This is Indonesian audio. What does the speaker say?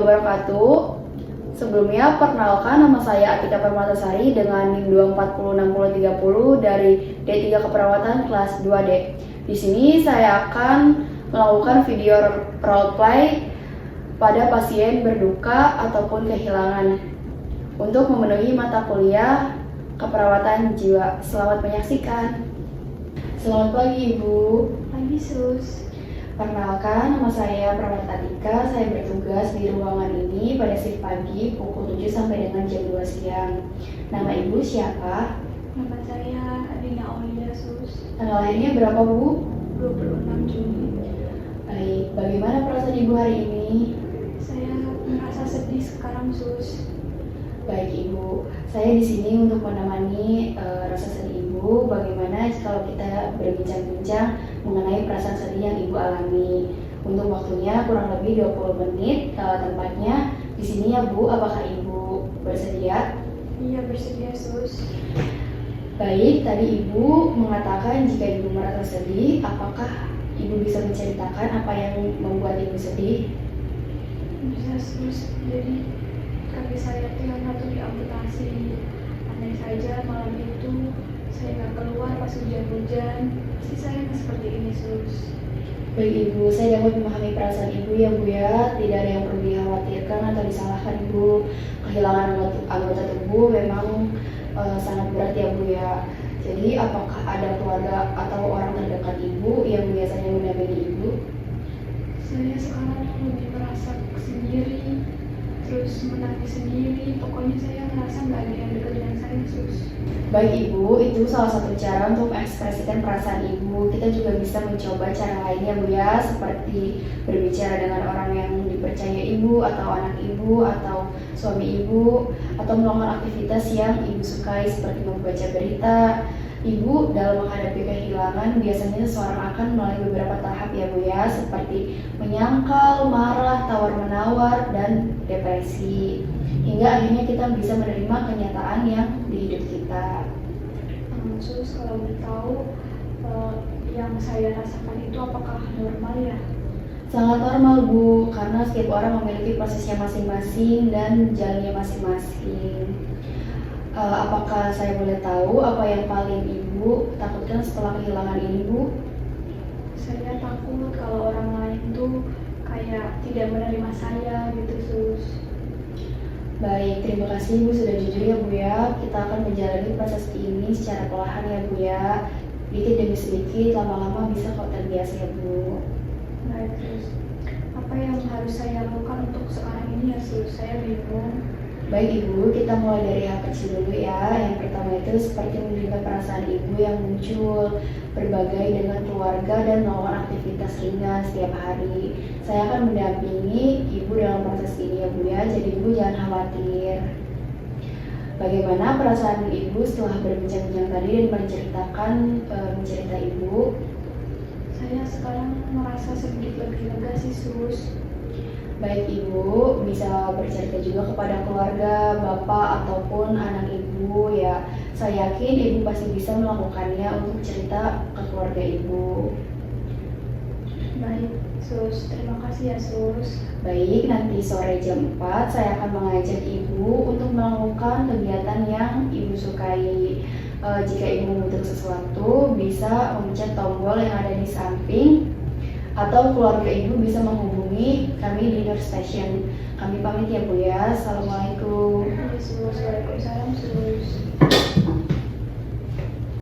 wabarakatuh. Sebelumnya, perkenalkan nama saya Atika Permatasari dengan NIM 2406030 dari D3 Keperawatan kelas 2D. Di sini saya akan melakukan video role play pada pasien berduka ataupun kehilangan untuk memenuhi mata kuliah keperawatan jiwa. Selamat menyaksikan. Selamat pagi, Ibu. Pagi, Sus. Perkenalkan, nama saya Perawat Atika. Saya bertugas di ruangan ini pada shift pagi pukul 7 sampai dengan jam 2 siang. Nama Ibu siapa? Nama saya Adina Aulia, Sus. Tanggal lahirnya berapa, Bu? 26 Juni. Baik, bagaimana perasaan Ibu hari ini? Saya merasa sedih sekarang, Sus. Baik, Ibu. Saya di sini untuk menemani rasa sedih Ibu. Bagaimana kalau kita berbincang-bincang mengenai perasaan sedih yang Ibu alami? Untuk waktunya kurang lebih 20 menit. Tempatnya di sini ya, Bu. Apakah Ibu bersedia? Iya, bersedia, Sus. Baik, tadi Ibu mengatakan jika Ibu merasa sedih, apakah Ibu bisa menceritakan apa yang membuat Ibu sedih? Bisa, Sus. Jadi kaki saya tuh yang satu diamputasi. Andai saja malam itu saya nggak keluar pas hujan-hujan, pasti saya nggak seperti ini, Sus. Baik, Ibu, saya dapat memahami perasaan Ibu ya, Bu ya. Tidak ada yang perlu dikhawatirkan atau disalahkan, Ibu. Kehilangan anggota tubuh memang sangat berat ya, Bu ya. Jadi apakah ada keluarga atau orang terdekat Ibu yang biasanya mendampingi Ibu? Saya sekarang lebih merasa sendiri, terus menangis sendiri. Pokoknya saya merasa nggak ada yang dekat dengan saya, Sus. Baik, Ibu, itu salah satu cara untuk mengekspresikan perasaan Ibu. Kita juga bisa mencoba cara lainnya, Bu ya, seperti berbicara dengan orang yang dipercaya Ibu atau anak Ibu atau suami Ibu, atau melakukan aktivitas yang Ibu sukai seperti membaca berita. Ibu dalam menghadapi kehilangan biasanya seseorang akan melalui beberapa tahap ya, Bu ya, seperti menyangkal, marah, tawar-menawar, dan depresi. Hingga akhirnya kita bisa menerima kenyataan yang di hidup kita. Sus, kalau boleh tahu yang saya rasakan itu apakah normal ya? Sangat normal, Bu, karena setiap orang memiliki prosesnya masing-masing dan jalannya masing-masing. Apakah saya boleh tahu apa yang paling Ibu takutkan setelah kehilangan ini, Bu? Saya takut kalau orang lain tuh kayak tidak menerima saya gitu, Sus. Baik, terima kasih Ibu sudah jujur ya, Bu ya. Kita akan menjalani proses ini secara perlahan ya, Bu ya. Dikit demi sedikit, lama-lama bisa kok terbiasa ya, Bu. Baik, Sus. Apa yang harus saya lakukan untuk sekarang ini ya, Sus? Saya bingung. Baik, Ibu, kita mulai dari hal kecil dulu ya. Yang pertama itu seperti menerima perasaan Ibu yang muncul, berbagai dengan keluarga dan melakukan aktivitas ringan setiap hari. Saya akan mendampingi Ibu dalam proses ini ya, Bu ya. Jadi Ibu jangan khawatir. Bagaimana perasaan Ibu setelah berbincang-bincang tadi dan menceritakan cerita Ibu? Saya sekarang merasa sedikit lebih lega sih, Sus. Baik, Ibu bisa bercerita juga kepada keluarga, Bapak ataupun anak Ibu ya. Saya yakin Ibu pasti bisa melakukannya untuk cerita ke keluarga Ibu. Baik, Sus. Terima kasih ya, Sus. Baik, nanti sore jam 4 saya akan mengajak Ibu untuk melakukan kegiatan yang Ibu sukai. Jika Ibu membutuhkan sesuatu, bisa memencet tombol yang ada di samping, atau keluarga Ibu bisa menghubungi kami di nurse station. Kami pamit ya, Bu ya. Assalamualaikum. Iya, Sus. Waalaikumsalam, Sus.